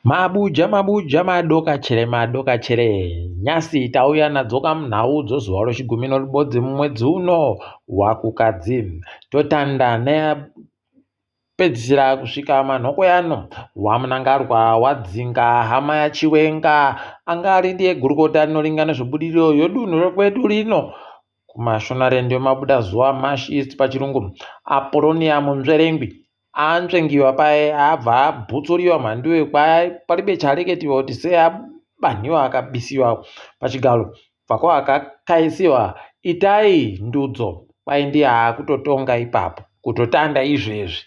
Mabuja mabuja madoka chere nyasi tauya nadzo kamunhau zuva rechigumi norubodzi mumwedzi uno wakukadzi totanda nepedzisira kusvika manhoko yano wamunangarwa wadzinga hama yachiwenga anga ari ndiye gurukota rinoringa nezvebudiriro yodunhu rekwedu rino kumashonarende mabuda zuva Mash East pachirungu Apolonia munzverengwi anzvengiwa paye abva abhutsuriwa mhanduwe paribe chareketiwa kuti sei abanhiwa akabisiwa pachigaro bvako akakaisiwa itai ndudzo kwai ndiye akutotonga ipapo kutotanda izvezvi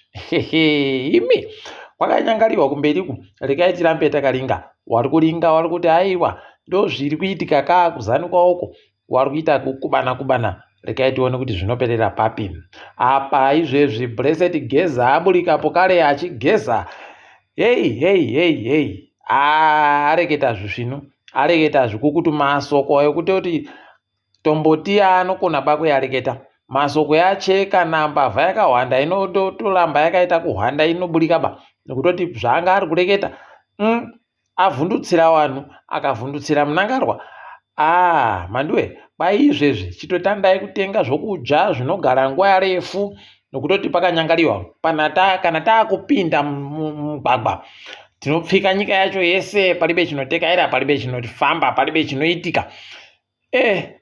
imi kwakanyangariwa kumberiku rekai tirambe takaringa wari kuringa wari kuti aiwa ndozviri kuitika kakuzanikwa uko wari kuita kukubana rekai tione kuti zvinoperera papi apa izvezvi Blessed Geza aburikapo kare achigeza hei areketa zvisvino areketa zvikukutu masoko ekuti kuti tomboti anokona pakwe areketa masoko yacheka nambavha yakahwanda inotoramba yakaita kuhwanda inoburika ba nekutoti zvanga ari kureketa avhundutsira vanhu akavhundutsira munangarwa manduwe kwai izvezvi chitotandai kutenga zvokudya zvinogara nguva refu nokutoti pakanyangariwa kana taakupinda mumugwagwa tinopfika nyika yacho yese paribe chinotekaira paribe chinofamba paribe chinoitika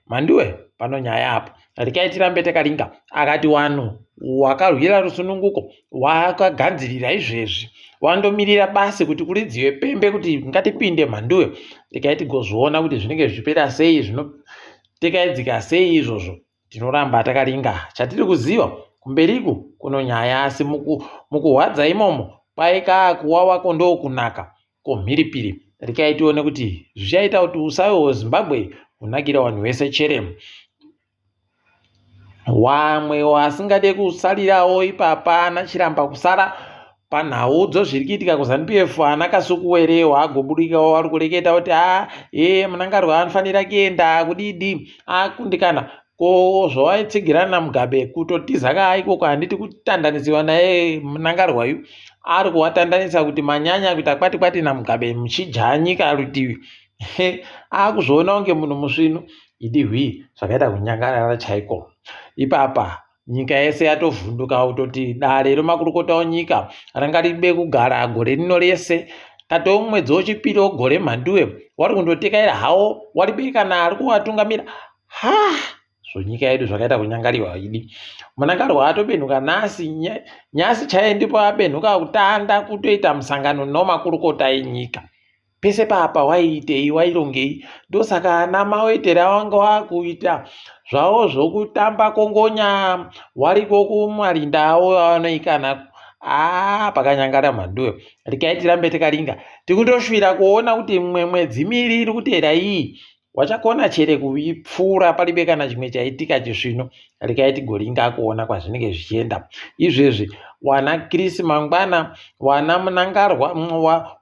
manduwe pano nyaya apo rekai tirambe takaringa akati wanhu wakarwira rusununguko wakagadzirira izvezvi wandomirira basi kuti kuridziwe pembe kuti ngatipinde mhanduwe rekai tigozviona kuti zvinenge zvipera sei zvinotekaidzika sei izvozvo tinoramba takaringa chatiri kuziva kumberiku kuno nyaya asi mukuhwadza imomo kwaikakuwawa kondokunaka komhiripiri rekai tione kuti zvichaita kuti usayo hweZimbabwe hunakira vanhu vese cheremu wamwe wasingade kusarirawo ipapa anachiramba kusara panhaudzo zviri kuitika kuZANU-PF ana Kasukuwere wagoburikawo wari kureketa kuti munangarwa anofanira kuenda kudidi akundikana ko zvawaitsigirana Mugabe kutotiza kaikoko handiti kutandanisiwa naye munangarwayu ari kuwatandanisa kuti manyanya kuita kwati naMugabe muchidya nyika rutivi akuzviona kunge munhu musvino idihwi zvakaita kunyangarara chaiko ipapa nyika yese yatovhunduka kutoti dare remakurukota wenyika ranga ribe kugara gore rino rese tato mwedzi wechipiri wegore mhanduwe wari kundotekaira hawo waribe kana ari kuwatungamira nyika yedu zvakaita kunyangariwa idi munangarwa atobenhuka nyasi chaiye ndipo abenhuka kutanda kutoita musangano nemakurukota enyika pese papa waiitei wairongei ndosaka ana maoitera wanga wakuita zvavo zvokutamba kongonya wariko kumarinda avo anoikana pakanyangara mhanduwe rekai tirambe takaringa tikundoshuvira kuona kuti mwedzi miri iri kutera iyi wachakona chere kuipfuura paribe kana chimwe chaitika chisvino rekai tigoringa kuona kwazvinenge zvichienda izvezvi wana Chris Mangwana wana munangarwa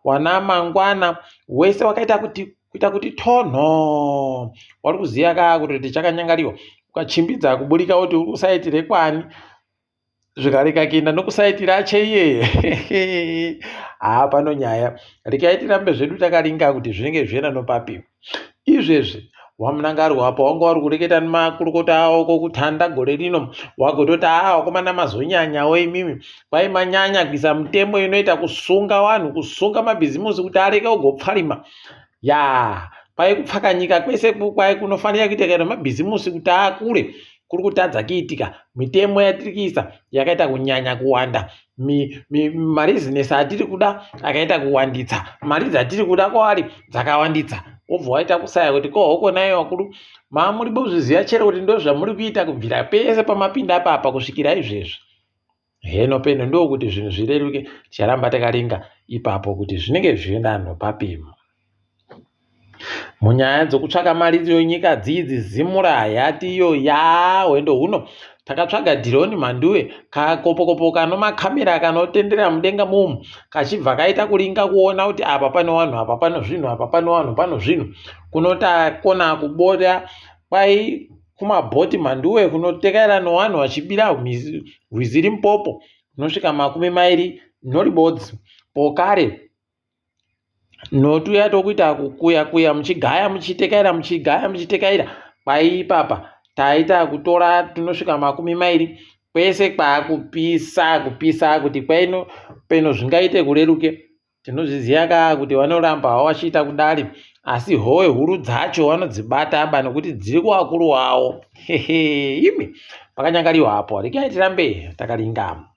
wana Mangwana wese wakaita kuti tonho wari kuziya kuti tichakanyangariwa ukachimbidza kuburika kuti uri kusaitire kwani zvikareka kuenda nokusaitira cheiye pano nyaya rekai tirambe zvedu takaringa kuti zvinenge zvienda nopapi izvezvi wamunangarwa pawanga wari kureketa nemakurukota avo kokutanda gore rino wagototi wakomana mazonyanyawo imimi kwai manyanya kuisa mitemo inoita kusunga vanhu kusunga mabhizimusi kuti areke kugopfarima kwai kupfaka nyika kwese kwai kunofanira kuitika nemabhizimusi kuti akure kuri kutadza kuitika mitemo yatiri kuisa yakaita kunyanya kuwanda marizinesi atiri kuda akaita kuwanditsa mari dzatiri kuda kwaari dzakawanditsa obva waita kusaya kuti kohoko nayo wakuru mamuri bozviziva chero kuti ndo zvamuri kuita kubvira pese pamapinda apapa kusvikira izvezvi heno peno ndokuti zvinhu zvireruke ticharamba takaringa ipapo kuti zvinenge zvichienda nopapimo munyaya dzokutsvaka mari yenyika dzidzi zimura yatiyo hwendo huno takatsvaga dhironi mhanduwe kakopokopo kanomakamera kanotendera mudenga mumu kachibva kaita kuringa kuona kuti apa pano vanhu apa pano zvinhu apa pano vanhu pano zvinhu kunotakona kubota kwai kumabhoti mhanduwe kunotekaira nevanhu vachibira hwizi rimpopo kunosvika 20 noribodzi pokare Nhotu yatokuita kukuya muchigaya muchitekaira kwaipapa taita kutora tunosvika 20 kwese kwakupisa kuti kwaino peno zvingaite kureruke. Tinozviziva kaa kuti vanoramba vachiita kudari, asi howe huru dzacho vanodzibata aba nokuti dziri kuvakuru wavo. Imi pakanyangariwa apo regai tirambe takalingama.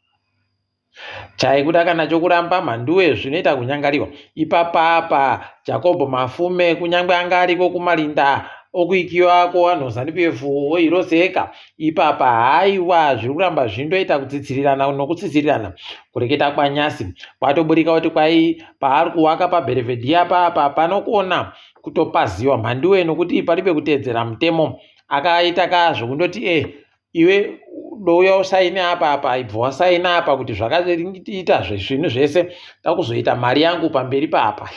Chaikuda kana chokuramba mhanduwe zvinoita kunyangariwa. Ipapapa Jacob Mafume kunyangwe anga ariko kumalinda okuikiwako vanhu ZANU-PF oiroseka ipapa haiwa zviri kuramba zvindoita kutsitsirirana nokutsitsirirana kureketa kwanyasi kwatoburika kuti kwai paari kuwaka paBelvedere papa panokona kutopaziwa mhanduwe nokuti paribe kuteedzera mutemo akaita kazvo kundoti iwe douya usaine apa ibva wasaina apa kuti zvakaita zvinhu zvese takuzoita mari yangu pamberi papa.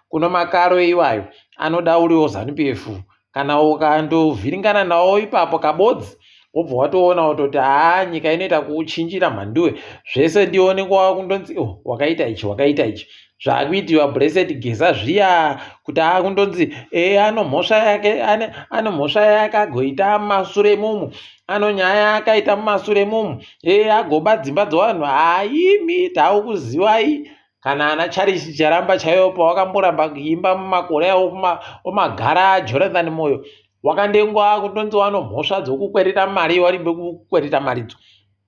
Kuno makaro iwayo anoda uriwo ZANU-PF kana ukandovhiringana nawo ipapo kabodzi wobva watoona kutoti nyika inoita kuchinjira mhanduwe zvese ndionekwa kundonzi wakaita ichi zvakuitiwa Blessed Geza zviya kuti kundonzi ano mhosva yake agoita mumasure mumu, ano nyaya akaita mumasure mumu, agoba dzimba dzevanhu. Haimi takukuziwai kana ana Charles Charamba chaiwo pawakamboramba kuimba mumakore omagara Jonathan Moyo wakandengwa kundonzi wano mhosva dzokukwereta mari warimbe kukwereta maridzo.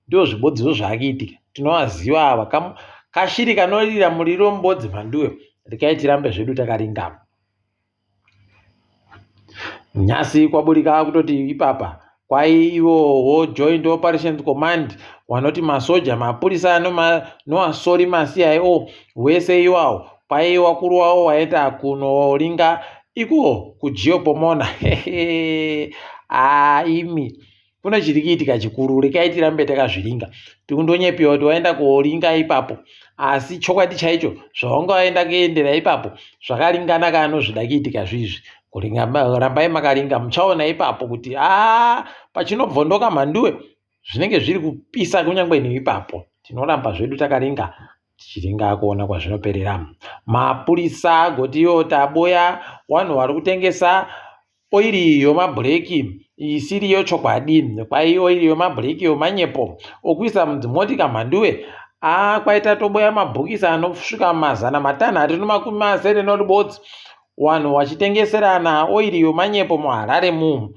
Ndio zvibodziwo zvaakiitika, tinovaziva ava. Kashiri kanorira muriro mbodzi mhanduwe, regai tirambe zvedu takaringama. Nyasi kwaburika kutoti ipapa kwaiwo Joint Operations Command wanoti masoja mapurisa noasori maCIO wese iwawo kwai wakuru wavo waita kunoringa iko kuGeopomona. Imi kuno chiri kuitika chikuru, regai tirambe takazviringa. Tikundonyepiwa kuti waenda koringa ipapo, asi chokwadi chaicho zvaunga waenda kuendera ipapo zvakaringana kana zvida kuitika zvizvi. Rambai makaringa muchaona ipapo kuti pachinobvondoka mhanduwe zvinenge zviri kupisa kunyangwe neipapo. Tinoramba zvedu takaringa tichiringa kuona kwazvinoperera. Mapurisa agotiwo taboya vanhu vari kutengesa oiri yomabhureki isiriyo chokwadi, kwai oiri yomabhureki yomanyepo okuisa mudzimotika mhanduwe. Kwaita toboya mabhokisi anosvika 350 vanhu vachitengeserana oiri yomanyepo muHarare mumu.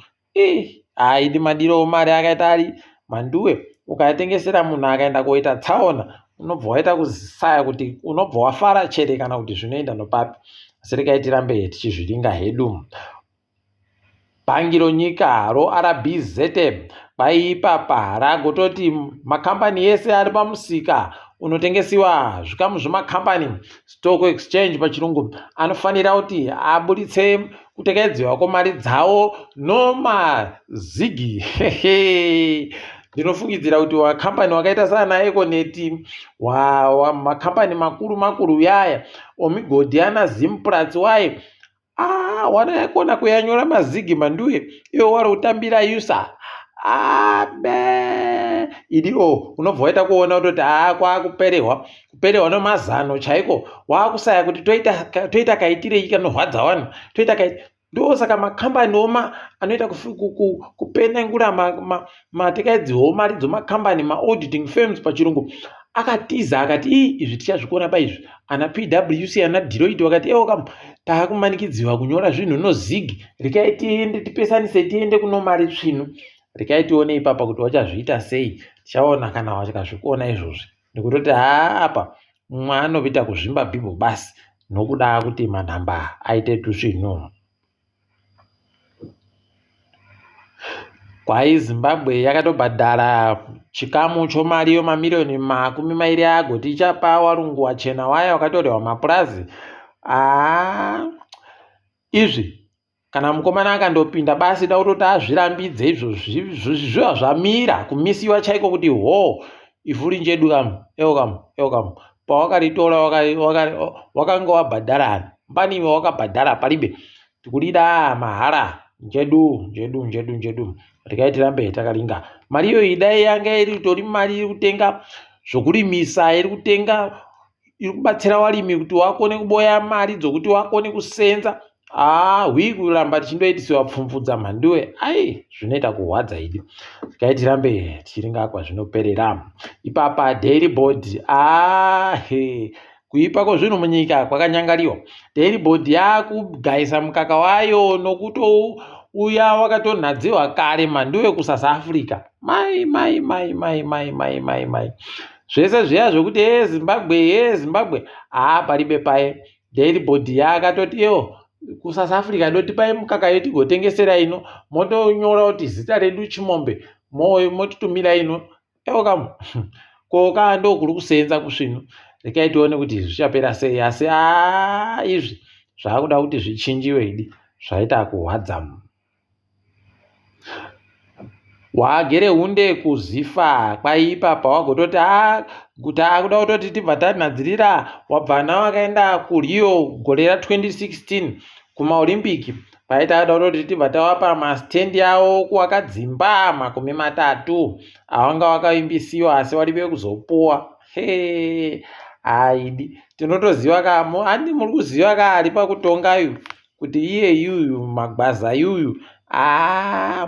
Haidi madiro omari akaita ari mhanduwe. Ukatengesera munhu akaenda koita tsaona unobva waita kusaya kuti unobva wafara chere kana kuti zvinoenda nopapi. Asi regai tirambe tichizviringa hedu. Bhangi ronyika roRBZ kwaipapa ragototi makambani ese ari pamusika unotengesiwa zvikamu zvemakambani stock exchange pachirungu anofanira kuti aburitse kutekedziwa kwemari dzawo nomazigi. Ndinofungidzira kuti wakambani wakaita sana Econet, makambani makuru yaya omigodhi ana Zimplats waye wanakona kuyanyora mazigi mhanduwe, iwo wari kutambira user idi unobva waita kuona kutoti kwakuperehwa nomazano chaiko, wakusaya kuti toita kaitirei kanorwadza vanhu, toita kaiti. Ndosaka makambani anoita kupenengura matekaidziwo mari dzomakambani maauditing firms pachirungu akatiza akati izvi tichazvikona paizvi. Ana PwC ana Deloitte wakati taakumanikidziwa kunyora zvinhu nozigi, regai tiende tipesanise tiende kuno mari tsvinu. Regai tione ipapa kuti wachazviita sei. Tichaona kana wakazvikona izvozvi, nekutoti apa mwaanoita kuzvimba bhibho basi nokuda kuti manhamba aite tusvinhu. Kwai Zimbabwe yakatobhadhara chikamu chomari yomamiliyoni 20 agoti ichapa varungu wachena waya wakatorehwa mapurazi. Izvi kana mukomana akandopinda basi da kutoti azvirambidze izvozvo zvamira kumisiwa chaiko kuti ivhu rinjedu kamu pawakaritora wakanga wabhadhara mbaniwe wakabhadhara paribe tikurida mahara njedu. Regai tirambe takaringa. Mari iyo idai yanga iri tori mari iri kutenga zvokurimisa, iri kutenga iri kubatsira varimi kuti vakone kuboya mari dzokuti vakone kusenza. Hwi kuramba tichindoitisiwa pfumvudza mhanduwe, zvinoita kuhwadza idi. Tikai tirambe tichiringa kwazvinoperera. Ipapa Dairy Board kuipa kwezvinhu munyika kwakanyangariwa. Dairy Board yakugaisa mukaka wayo nokutouya wakatonhadziwa kare mhanduwe kuSouth Africa. Mai zvese zviya zvokuti Zimbabwe paribe paye. Dairy Board yakatoti kuSouth Africa dotipai mukaka yetu tigotengesera ino, motonyora kuti zita redu Chimombe motitumira ino. Koka ndokuri kusenza kusvino. Rekai tione kuti zvichapera sei, asi izvi zvakuda kuti zvichinjiwe idi, zvaita kuhwadza. Wagere hunde kuzifa kwaipapa wagototi kuti akuda kutoti tibva tanhadzirira. Wabva nawo akaenda kuRio gore ra2016 kumaolimpiki, paita ada kutoti tibva tawapa masitendi awo kuwakadzimba 30 awanga wakaimbisiwa asi waribe kuzopuwa. Aidi tinotoziva kamo, handi muri kuziva kaari pakutongayo kuti iye yuyu magwaza yuyu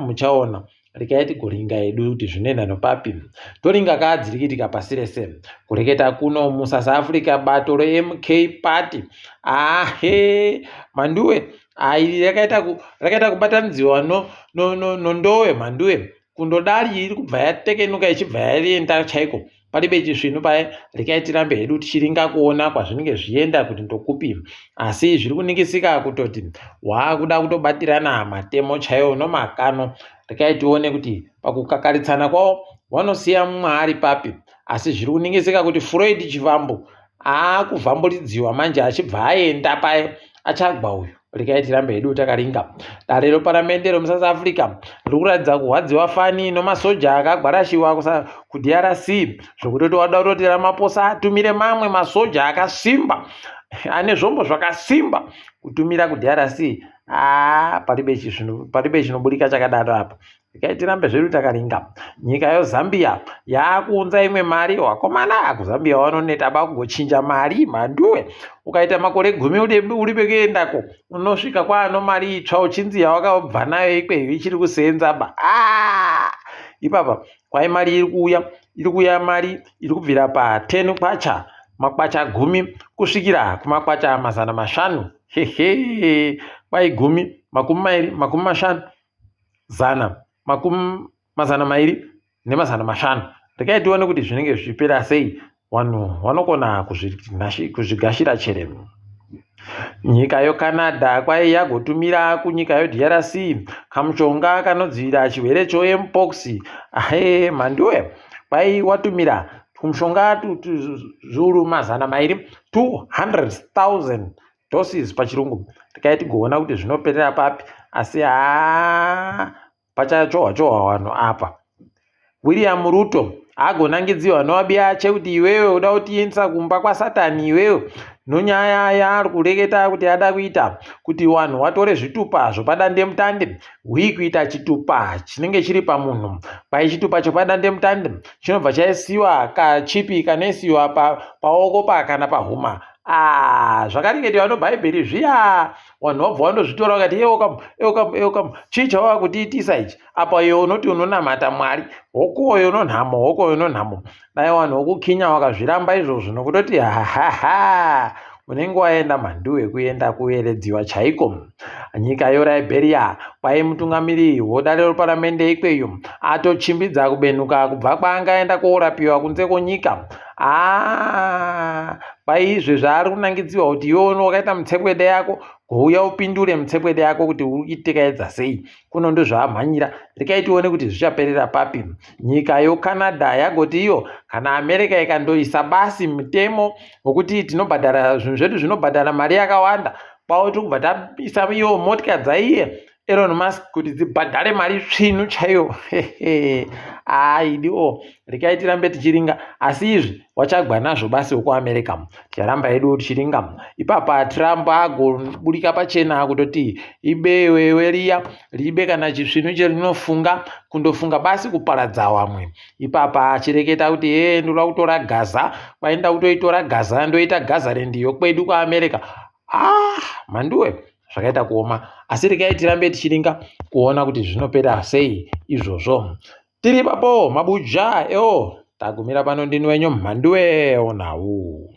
muchaona. Rekai tigoringa edu kuti zvinoenda nopapi. Toringa kadzirikitika pasi rese. Kureketa kuno muSouth Africa bato reMK Party mhanduwe rakaita kubatanidziwa nondowe mhanduwe. Kundodari iri kubva yatekenuka ichibva yarienda chaiko paribe chisvinu paye. Rekai tirambe hedu tichiringa kuona kwazvinenge zvienda kuti ndokupi, asi zviri kuningisika kutoti wakuda kutobatirana matemo chaiwo nomakano. Rekai tione kuti pakukakaritsana kwavo vanosiya mumwe ari papi, asi zviri kuningisika kuti Floyd Chivambo akuvhamburidziwa manje achibva aenda paye, achagwa uyu. Rekai tirambe hedu takaringa. Dare reparamende remuSouth Africa riri kuratidza kuhwadziwa fani nomasoja akagwarashiwa kuDRC, zvokutoti wada kutoti Ramaphosa atumire mamwe masoja akasimba ane zvombo zvakasimba kutumira kuDRC. Paribe chinoburika chakadaro apa. Rekai tirambe zvedu takaringa. Nyika yeZambia yakuunza imwe mari. Wakomana kuZambia vanoneta bakugochinja mari mhanduwe. Ukaita makore 10 uri bekuendako unosvika kwaano mari itsva uchinziya wakabva nayo ikweyo ichiri kusenza ipapa kwai mari iri kuuya mari iri kubvira pa10 kwacha, makwacha 10 kusvikira kumakwacha 500. Kwai 10, 20, 50, 100, 200 ne500. Rekai tione kuti zvinenge zvipera sei, vanhu vanokona kuzvigashira chere. Nyika yoCanada kwai yagotumira kunyika yoDRC kamushonga kanodzivirira chirwere choMpox. Mhanduwe kwai watumira kumushonga zviuru 200,000 doses pachirungu. Rekai tigoona kuti zvinoperera papi, asi pachachohwa vanhu apa. William Ruto agonangidziwa nowabiya chekuti iwewe uda kutiendesa kumba kwaSatani iwewe, nonyaya yaari kureketa kuti ada kuita kuti vanhu vatore zvitupa zvopadandemutande. Kuita chitupa chinenge chiri pamunhu, chitupa chopadandemutande chinobva chaisiwa kachipi kanoisiwa paoko kana pahuma. Zvakareketewa noBhaibheri zviya, vanhu vabva vandozvitora vakati ewo chii chawava kutiitisa ichi. Apa iwe unoti unonamata Mwari, hokoyo nonhamo. Dai vanhu vokukinya vakazviramba izvozvo nokutoti unenge waenda mhanduwe kuenda kueredziwa chaiko. Nyika yoLiberia kwai mutungamiriri wodare reparamende ikweyo atochimbidza kubenuka kubva kwaangaenda korapiwa kunze konyika. Kwai izvi zvaari kunangidziwa kuti iwe wakaita mutsepwede yako, gouya upindure mutsepwede yako kuti uri kuitikaedza sei. Kuno ndozvaamhanyira. Rekai tione kuti zvichaperera papi. Nyika yoCanada yagoti iyo kana America ikandoisa basi mutemo wokuti tinobhadhara zvinhu zvedu zvinobhadhara mari yakawanda, kwavo tiri kubva taisa iyo motika dzaiye Elon Musk kuti dzibhadhare mari tsvinu chaiyo idiwo rekai tirambe tichiringa, asi izvi wachagwa nazvo basi wekuAmerica ticharamba edu tichiringa. Ipapa Trump agoburika pachena kutoti ibewewe riya ribe kana chisvinu cherinofunga kundofunga basi kuparadza vamwe. Ipapa achireketa kuti ndoda kutora Gaza, kwaenda kutoitora Gaza ndoita Gaza rendiyo kwedu kuAmerica. Manduwe zvakaita kuoma, asi rekai tirambe tichiringa kuona kuti zvinopera sei izvozvo. Tiri papo mabuja tagumira pano ndini wenyu Mhanduwe Onau.